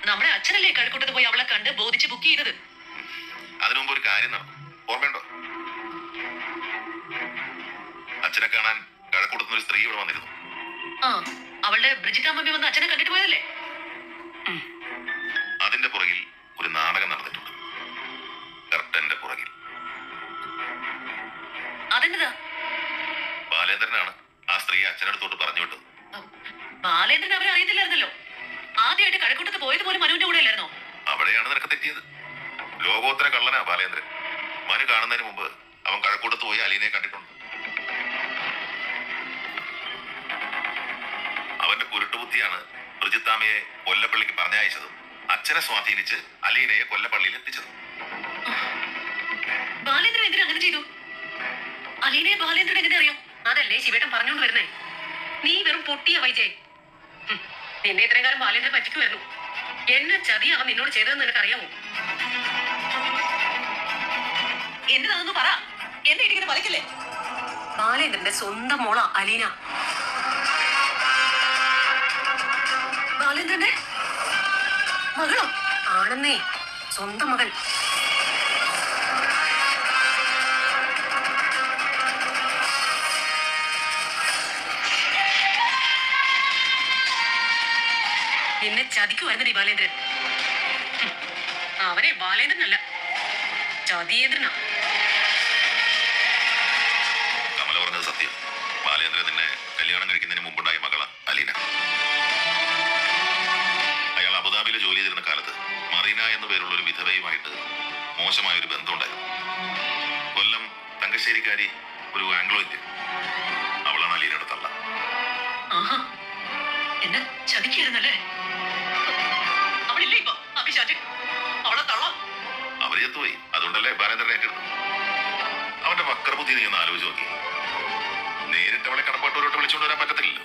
നമ്മുടെ അച്ഛനല്ലേ കഴക്കൂട്ടത്ത് പോയി അവളെ കണ്ട് ബോധിച്ച് ബുക്ക് ചെയ്തത്. അതിനു മുമ്പ് ഒരു കാര്യം നടന്നു, ഓർമ്മയുണ്ടോ? അച്ഛനെ കാണാൻ കഴക്കൂട്ടത്തുനിന്ന് ഒരു സ്ത്രീ ഇവിടെ വന്നിരുന്നു. ആ, അവളുടെ ബ്രിജിറ്റാമ്മ വന്ന് അച്ഛനെ കണ്ടിട്ട് പോയതല്ലേ? അതിന്റെ പുറകിൽ ഒരു നാടകം നടന്നിട്ടുണ്ട്. കർട്ടന്റെ പുറകിൽ. അതെന്നതാ? ബാലേന്ദ്രനാണ് ആ സ്ത്രീ അച്ഛനടുത്തോട്ട് പറഞ്ഞു വിട്ടത്. ബാലേന്ദ്രൻ അവരെ അറിയത്തില്ലായിരുന്നല്ലോ. ആദ്യമായിട്ട് കഴക്കൂട്ടത്ത് പോയത് പോലും മനുവിന്റെ കൂടെ അല്ലായിരുന്നോ? അവിടെയാണ് നിനക്ക് തെറ്റിയത്. ലോകോത്തര കള്ളനാ ബാലേന്ദ്രൻ. മനു കാണുന്നതിന് മുമ്പ് അവൻ കഴക്കൂട്ടത്ത് പോയി അലീനയെ കണ്ടിട്ടുണ്ട്. അവന്റെ കുരുട്ടുബുദ്ധിയാണ് ബ്രിജിത്താമ്മയെ കൊല്ലപ്പള്ളിക്ക് പറഞ്ഞയച്ചതും അച്ഛനെ സ്വാധീനിച്ച് അലീനയെ കൊല്ലപ്പള്ളിയിൽ എത്തിച്ചതും. ബാലേന്ദ്രൻ എന്തിനാ അങ്ങനെ ചെയ്തു? അലീനയെ ബാലേന്ദ്രൻ എങ്ങനെ അറിയാം? അതല്ലേ ശിവേട്ടൻ പറഞ്ഞോണ്ട് വരുന്നേ. നീ വെറും പൊട്ടിയ വൈജയ്. നിന്നെ ഇത്രയും കാലം ബാലേന്ദ്രൻ പറ്റിക്കുമായിരുന്നു. എന്നെ ചതി അവൻ നിന്നോട് ചെയ്തതെന്ന് നിനക്ക് അറിയാമോ? എന്നതാണെന്ന് പറ. എന്നെ ഇടിങ്ങനെ പറിക്കല്ലേ. ബാലേന്ദ്രന്റെ സ്വന്തം മോള അലീന. ബാലേന്ദ്രന്റെ മകളോ? ആണെന്നേ, സ്വന്തം മകൾ. നിന്നെ ചതിക്കുമായിരുന്നടി ബാലേന്ദ്രൻ. അവനെ ബാലേന്ദ്രനല്ല, ചതിയേന്ദ്രനാ. കമല പറഞ്ഞത് സത്യം. ബാലേന്ദ്രൻ നിന്നെ കല്യാണം കഴിക്കുന്നതിന് മുമ്പുണ്ടായ മകളാ അലീന. അയാൾ അബുദാബിയിൽ ജോലി ചെയ്തിരുന്ന കാലത്ത് മറീന എന്ന പേരുള്ള ഒരു വിധവയുമായിട്ട് മോശമായൊരു ബന്ധമുണ്ടായിരുന്നു. കൊല്ലം തങ്കശ്ശേരിക്കാരി ഒരു ആംഗ്ലോ ഇന്ത്യൻ. അവളാണ് അലീനയുടെ തള്ള. എന്നെ ചതിക്കായിരുന്നല്ലേ? അവളില്ലേ ഇപ്പൊ അഭിഷാജ്? അവളെ തള്ള അവര് ചത്തുപോയി. അതുകൊണ്ടല്ലേ ബാലേന്ദ്രൻ ഏറ്റെടുത്തു. അവന്റെ വക്രബുദ്ധി നീ ഒന്ന് ആലോചിച്ച് നോക്കി. നേരിട്ട് അവളെ കടപ്പാട്ടൂരോട്ട് വിളിച്ചുകൊണ്ട് വരാൻ പറ്റത്തില്ലല്ലോ.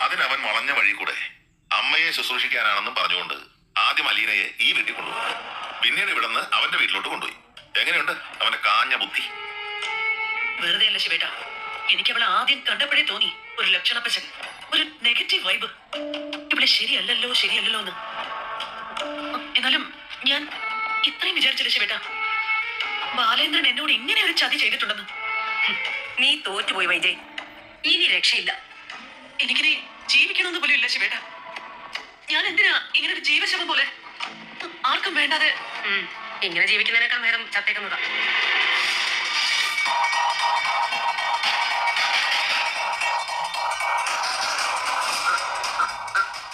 അതിനവൻ വളഞ്ഞ വഴി കൂടെ അമ്മയെ ശുശ്രൂഷിക്കാനാണെന്നും പറഞ്ഞുകൊണ്ട് ആദ്യം അലീനയെ ഈ വീട്ടിൽ കൊണ്ടുപോയി. പിന്നീട് ഇവിടുന്ന് അവന്റെ വീട്ടിലോട്ട് കൊണ്ടുപോയി. എങ്ങനെയുണ്ട് അവന്റെ കാഞ്ഞ ബുദ്ധി? വെറുതെ അല്ല ശിവേട്ട. എനിക്ക് അവളെ ആദ്യം കണ്ടപ്പോഴേ തോന്നി ഒരു ലക്ഷണപ്പശകൻ, ഒരു നെഗറ്റീവ് വൈബ്. ഇവിടെ ശരിയല്ലല്ലോ ശരിയല്ലല്ലോ എന്ന്. എന്നാലും ഞാൻ ഇത്രയും വിചാരിച്ചില്ല ശിവേട്ട, ബാലേന്ദ്രൻ എന്നോട് ഇങ്ങനെ ഒരു ചതി ചെയ്തിട്ടുണ്ടെന്ന്. നീ തോറ്റുപോയി വൈജയ്. ഇനി രക്ഷയില്ല. എനിക്കിനി ജീവിക്കണമെന്ന് പോലും ഇല്ല ശിവേട്ട. ഞാൻ എന്തിനാ ഇങ്ങനെ ഒരു ജീവശവം പോലെ ആർക്കും വേണ്ടാതെ ഇങ്ങനെ ജീവിക്കുന്നതിനേക്കാൾ നേരം ചത്തേക്കുന്നതാ.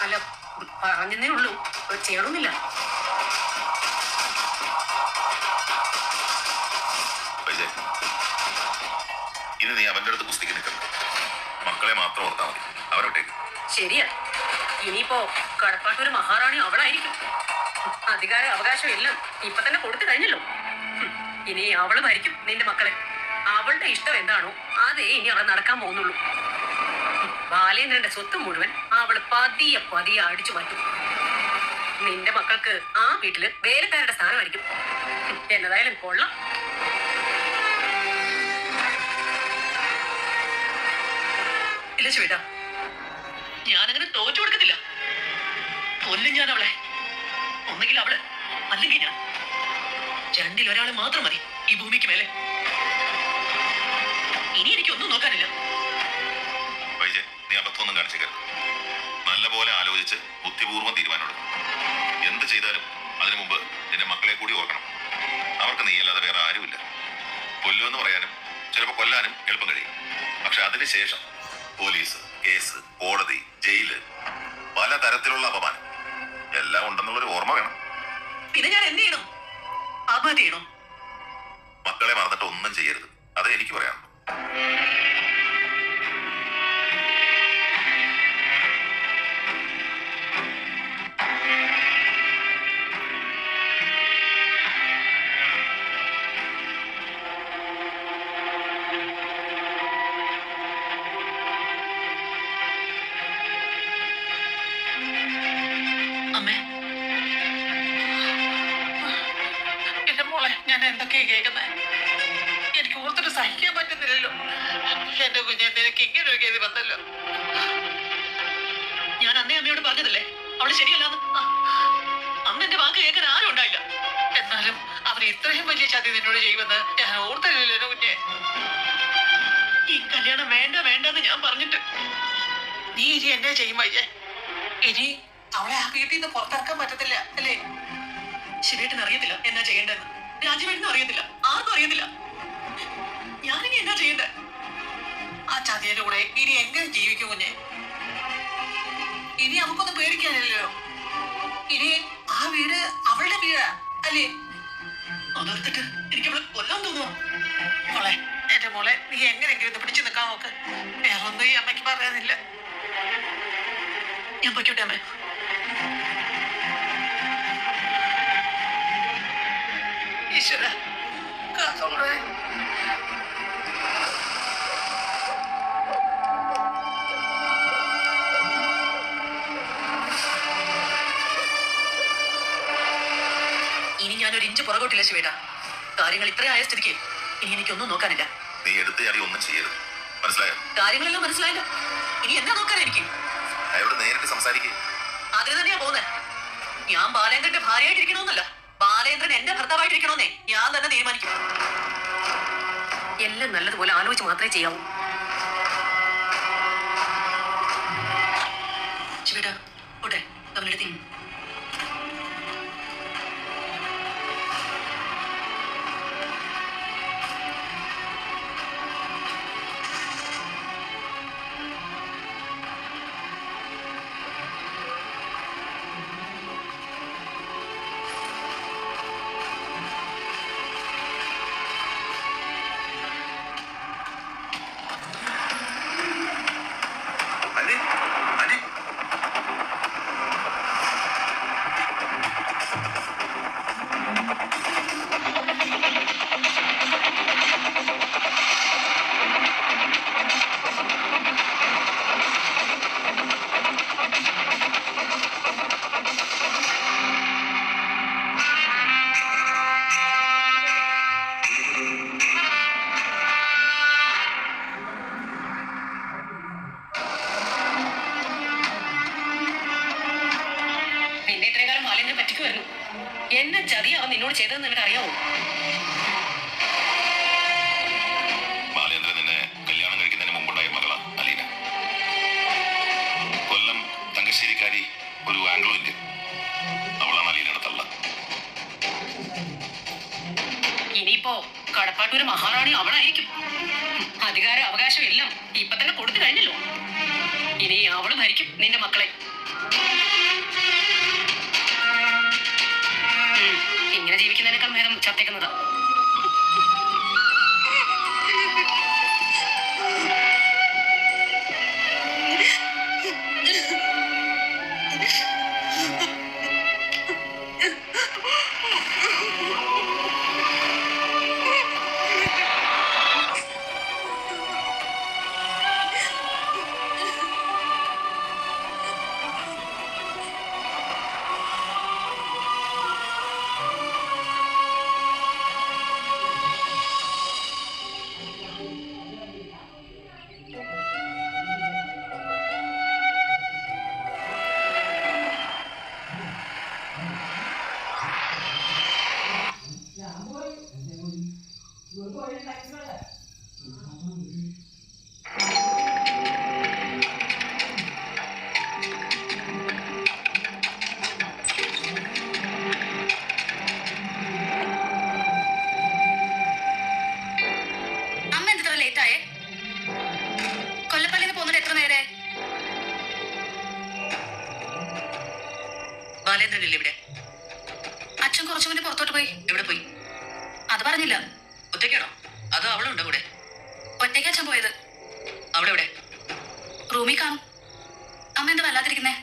അല്ല, പറഞ്ഞതേ ഉള്ളൂ, ചെയ്യണമെന്നില്ല. ഇനി നീ അവന്റെ അടുത്ത് കുസ്തിക്ക് നിൽക്കണം. മക്കളെ മാത്രം ഓർത്താൽ മതി. അവരോട്ടേക്ക്. ശരിയാ. ഇനിയിപ്പോ കടപ്പാട്ടൊരു മഹാറാണി അവളായിരിക്കും. അധികാര അവകാശം എല്ലാം ഇപ്പൊ തന്നെ കൊടുത്തു കഴിഞ്ഞല്ലോ. ഇനി അവള് ഭരിക്കും നിന്റെ മക്കളെ. അവളുടെ ഇഷ്ടം എന്താണോ അതേ ഇനി അവളെ നടക്കാൻ പോകുന്നുള്ളൂ. ബാലേന്ദ്രന്റെ സ്വത്ത് മുഴുവൻ അവള് പതിയെ പതിയെ അടിച്ചു മാറ്റും. നിന്റെ മക്കൾക്ക് ആ വീട്ടില് വേലക്കാരുടെ സ്ഥാനമായിരിക്കും. എന്നതായാലും കൊള്ളാം. ഇല്ല ചേട്ടാ, ഞാനങ്ങനെ തോറ്റു കൊടുക്കത്തില്ല. കൊല്ലും ഞാൻ അവളെ. ഒന്നുകിൽ അവള്, അല്ലെങ്കിൽ ഞാൻ. രണ്ടിൽ ഒരാള് മാത്രം മതി ഈ ഭൂമിക്ക് മേലെ. ഇനി എനിക്കൊന്നും നോക്കാനില്ല. നീ അബദ്ധമൊന്നും കാണിച്ചേക്കരുത്. നല്ലപോലെ ആലോചിച്ച് ബുദ്ധിപൂർവ്വം തീരുമാനമെടുക്കും. എന്ത് ചെയ്താലും അതിനു മുമ്പ് നിന്റെ മക്കളെ കൂടി ഓർക്കണം. അവർക്ക് നീയല്ലാതെ വേറെ ആരുമില്ല. കൊല്ലുമെന്ന് പറയാനും ചിലപ്പോൾ കൊല്ലാനും എളുപ്പം കഴിയും. പക്ഷെ അതിനുശേഷം പോലീസ്, കേസ്, കോടതി, ജയില്, പല തരത്തിലുള്ള അപമാനം എല്ലാം ഉണ്ടെന്നുള്ളൊരു ഓർമ്മ വേണം. പിന്നെ ഞാൻ എന്ത് ചെയ്യണം? ആത്മഹത്യ ചെയ്യണം? മക്കളെ മറന്നിട്ട് ഒന്നും ചെയ്യരുത്. അതേ എനിക്ക് പറയാം. ഞാൻ എന്തൊക്കെയാ കേൾക്കുന്നത്? എനിക്ക് ഓർത്തിട്ട് സഹിക്കാൻ പറ്റുന്നില്ലല്ലോ. എന്റെ കുഞ്ഞെ, നിനക്ക് ഇങ്ങനെ ഒരു ഗതി വന്നല്ലോ. ഞാൻ അന്നേ അമ്മയോട് പറഞ്ഞതല്ലേ അവള് ശരിയല്ലാന്ന്. അന്ന് എന്റെ വാക്ക് കേൾക്കാൻ ആരും ഉണ്ടായില്ല. എന്നാലും അവൻ ഇത്രയും വലിയ ചതി നിന്നോട് ചെയ്യുമെന്ന് ഞാൻ ഓർത്തില്ലല്ലോ കുഞ്ഞെ. ഈ കല്യാണം വേണ്ട വേണ്ടെന്ന് ഞാൻ പറഞ്ഞിട്ട് നീ ഇനി എന്നെ ചെയ്യും വയ്യേ? ഇനി അവളെ ആ വീട്ടിൽ നിന്ന് പുറത്തിറക്കാൻ പറ്റത്തില്ല അല്ലേ? ശിവേട്ടന് അറിയത്തില്ല എന്നാ ചെയ്യേണ്ടെന്ന്. രാജുവേട്ടനും അറിയത്തില്ല, ആർക്കും അറിയത്തില്ല. ഞാനിനി എന്നാ ചെയ്യണ്ടേ? ആ ചതിയുടെ കൂടെ ഇനി എങ്ങനെ ജീവിക്കും കുഞ്ഞെ? ഇനി നമുക്കൊന്നും പേടിക്കാനില്ലല്ലോ. ഇനി ആ വീട് അവളുടെ വീടാ അല്ലേ? അതെടുത്തിട്ട് എനിക്ക് അവളെ കൊല്ലാൻ തോന്നുമോ? മോളെ, എന്റെ മോളെ, നീ എങ്ങനെയെങ്കിലും പിടിച്ചു നിൽക്കാൻ നോക്ക്. വേറൊന്നും ഈ അമ്മയ്ക്ക് പറയാനില്ല. ഞാൻ പൊയ്ക്കോട്ടെ അമ്മ. ഈശ്വര കാത്തോളേ. ഇനി ഞാനൊരു ഇഞ്ച് പുറകോട്ടില്ല ശിവേട്ടാ. കാര്യങ്ങൾ ഇത്രയായ സ്ഥിതിക്ക് ഇനി എനിക്കൊന്നും നോക്കാനില്ല. നീ എടുത്ത് ഒന്നും ചെയ്യരുത്, മനസ്സിലായോ? കാര്യങ്ങളെല്ലാം മനസ്സിലായല്ലോ. ഇനി എന്നാ നോക്കാനാ എനിക്ക്? അയാളോട് നേരിട്ട് സംസാരിക്കേ. അതിന് തന്നെയാ പോകുന്നത്. ഞാൻ ബാലേന്ദ്രന്റെ ഭാര്യയായിട്ടിരിക്കണമെന്നല്ല, ബാലേന്ദ്രൻ എന്റെ ഭർത്താവായിട്ടിരിക്കണമെന്നേ ഞാൻ തന്നെ തീരുമാനിക്കും. എല്ലാം നല്ലതുപോലെ ആലോചിച്ച് മാത്രമേ ചെയ്യാവൂ. ശിവേട്ടാ ഓട്ടെ, അവനെടുത്തി. എന്നെ ചതി അവൻ നിന്നോട് ചെയ്തതെന്ന് നിനക്ക് അറിയാവോ? ബാലേന്ദ്രൻ നിന്നെ കല്യാണം കഴിക്കുന്നതിന് മുമ്പുണ്ടായ മകളാ അലീന. കൊല്ലം തങ്കശ്ശേരിക്കാരി, ഒരു ആംഗ്ലോ ഇന്ത്യൻ. അവളാണ് അലീനയുടെ തള്ള. ഇനിയിപ്പോ കടപ്പാട്ടൂര് മഹാറാണി അവളായിരിക്കും. അധികാര അവകാശം എല്ലാം ഇപ്പൊ തന്നെ കൊടുത്തു കഴിഞ്ഞല്ലോ. ഇനി അവള് ഭരിക്കും നിന്റെ മക്കളെ. ഇങ്ങനെ ജീവിക്കുന്നതിനേക്കാൾ നേരം ചത്തേക്കുന്നതാ. ബാലേന്ദ്രനില്ലേ ഇവിടെ? അച്ഛൻ കുറച്ചു മുന്നേ പുറത്തോട്ട് പോയി. എവിടെ പോയി? അത് പറഞ്ഞില്ല. ഒറ്റയ്ക്കാണോ അതോ അവളുണ്ടോ കൂടെ? ഒറ്റയ്ക്ക് അച്ഛൻ പോയത്. അവിടെ എവിടെ? റൂമിൽ കാണും. അമ്മ എന്താ വല്ലാതിരിക്കുന്നേ?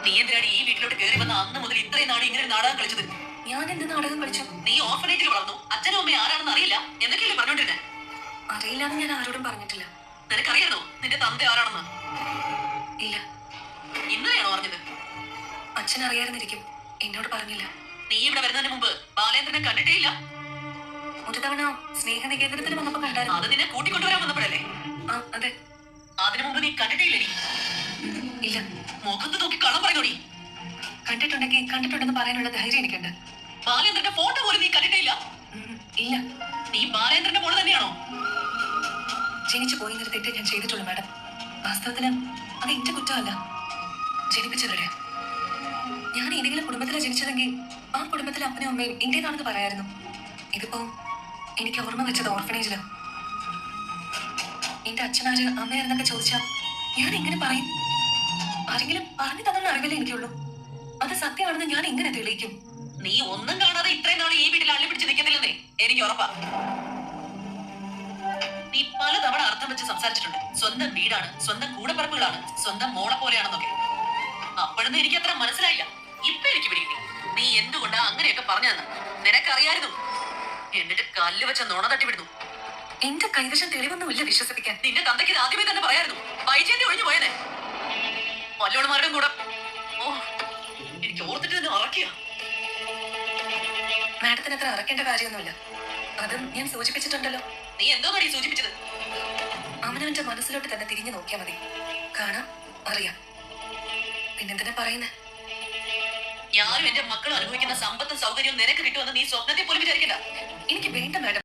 നീ എന്തിനാണ് ഈ വീട്ടിലോട്ട് കയറി വന്ന അന്ന് മുതൽ ഇത്രയും നാട് ഇങ്ങനെ നാടകം കളിച്ചത്? ഞാൻ എന്ത് നാടകം കളിച്ചു? നീ ഓർഫനേജിൽ വളർന്നു, അച്ഛനും അമ്മയും ആരാണെന്ന് അറിയില്ല എന്തൊക്കെയല്ലേ പറഞ്ഞോണ്ടിരുന്നെ? അറിയില്ലാന്ന് ഞാൻ ആരോടും പറഞ്ഞിട്ടില്ല. നിനക്കറിയാണോ നിന്റെ തന്ത ആരാണെന്ന്? ഇല്ല. ഇന്നലെയാണോ അറിഞ്ഞത്? അച്ഛൻ അറിയാതിരിക്കും, എന്നോട് പറഞ്ഞില്ല. നീ ഇവിടെ വരുന്നതിന് മുമ്പ് ബാലേന്ദ്രനെ കണ്ടിട്ടേ ഇല്ല. ഒരു തവണ സ്നേഹനികേതനത്തിന് വന്നപ്പോ കണ്ടായിരുന്നു. അത് നിന്നെ കൂട്ടിക്കൊണ്ടുവരാൻ വന്നപ്പോഴല്ലേ? ആ അതെ. അതിനു മുമ്പ് നീ കണ്ടിട്ടേ ഇല്ലടി. ഇല്ല. മുഖത്ത് നോക്കി കള്ളം പറയുന്നോടി. കണ്ടിട്ടുണ്ടെങ്കിൽ കണ്ടിട്ടുണ്ടെന്ന് പറയാനുള്ള ധൈര്യം എനിക്കുണ്ട്. ബാലേന്ദ്രന്റെ ഫോട്ടോ പോലും നീ കണ്ടിട്ടേ ഇല്ല. ഇല്ല. നീ ബാലേന്ദ്രന്റെ മോള് തന്നെയാണോ? ജനിച്ചു പോയി എന്നൊരു തെറ്റ് ഞാൻ ചെയ്തിട്ടുള്ളൂ മാഡം. വാസ്തവത്തില് അത് എന്റെ കുറ്റമല്ല, ജനിപ്പിച്ചവരുടെ. ഞാൻ ഏതെങ്കിലും കുടുംബത്തിലാണ് ജനിച്ചതെങ്കിൽ ആ കുടുംബത്തിലെ അപ്പനും അമ്മയും എന്റേതാണെന്ന് പറയായിരുന്നു. ഇതിപ്പോ എനിക്ക് ഓർമ്മ വെച്ചത് ഓർഫനേജില്. എന്റെ അച്ഛനാര് അമ്മയാരെന്നൊക്കെ ചോദിച്ചാ ഞാൻ എങ്ങനെ പറയും? ആരെങ്കിലും പറഞ്ഞു തന്നുള്ള അറിവല്ലേ എനിക്കുള്ളൂ. അത് സത്യമാണെന്ന് ഞാൻ എങ്ങനെ തെളിയിക്കും? നീ ഒന്നും കാണാതെ ഇത്രയും നാൾ ഈ വീട്ടിൽ അള്ളി പിടിച്ച് നിൽക്കത്തില്ലെന്നേ എനിക്ക് ഉറപ്പാ. നീ പലതവണ അർത്ഥം വെച്ച് സംസാരിച്ചിട്ടുണ്ട്. സ്വന്തം വീടാണ്, സ്വന്തം കൂടപ്പറപ്പുകളാണ്, സ്വന്തം മോളെ പോലെയാണെന്നൊക്കെ. അപ്പോഴൊന്നും എനിക്ക് അത്ര മനസ്സിലായില്ല. ഇപ്പൊ എനിക്ക് പിടികിട്ടി നീ എന്തുകൊണ്ടാ അങ്ങനെയൊക്കെ പറഞ്ഞതെന്ന്. നിനക്കറിയായിരുന്നു. എന്നിട്ട് കല്ല് വെച്ച നുണ തട്ടിവിടുന്നു. എന്റെ കൈവശം തെളിവൊന്നുമില്ല വിശ്വസിപ്പിക്കാൻ. നിന്റെ തന്തയ്ക്ക് ഇത് ആദ്യമേ തന്നെ പറയായിരുന്നു. വൈജയന്തി ഒഴിഞ്ഞു പോയനെ വല്ലോണമാരുടെയും കൂടെ. ഓ, എനിക്ക് ഓർത്തിട്ട് തന്നെ അറക്കിയ. മാഡത്തിന് അത്ര അറക്കേണ്ട കാര്യമൊന്നുമില്ല. അതും ഞാൻ സൂചിപ്പിച്ചിട്ടുണ്ടല്ലോ. നീ എന്തോന്നാടി സൂചിപ്പിച്ചത്? അവനവന്റെ മനസ്സിലോട്ട് തന്നെ തിരിഞ്ഞു നോക്കിയാൽ മതി. കാണാം, അറിയാം. പിന്നെന്തിനാ പറയുന്നേ? ഞാനും എന്റെ മക്കളും അനുഭവിക്കുന്ന സമ്പത്തും സൗകര്യവും നിനക്ക് കിട്ടുമെന്ന് നീ സ്വപ്നത്തെ പോലും വിചാരിക്കണ്ട. എനിക്ക് വേണ്ട മാഡം.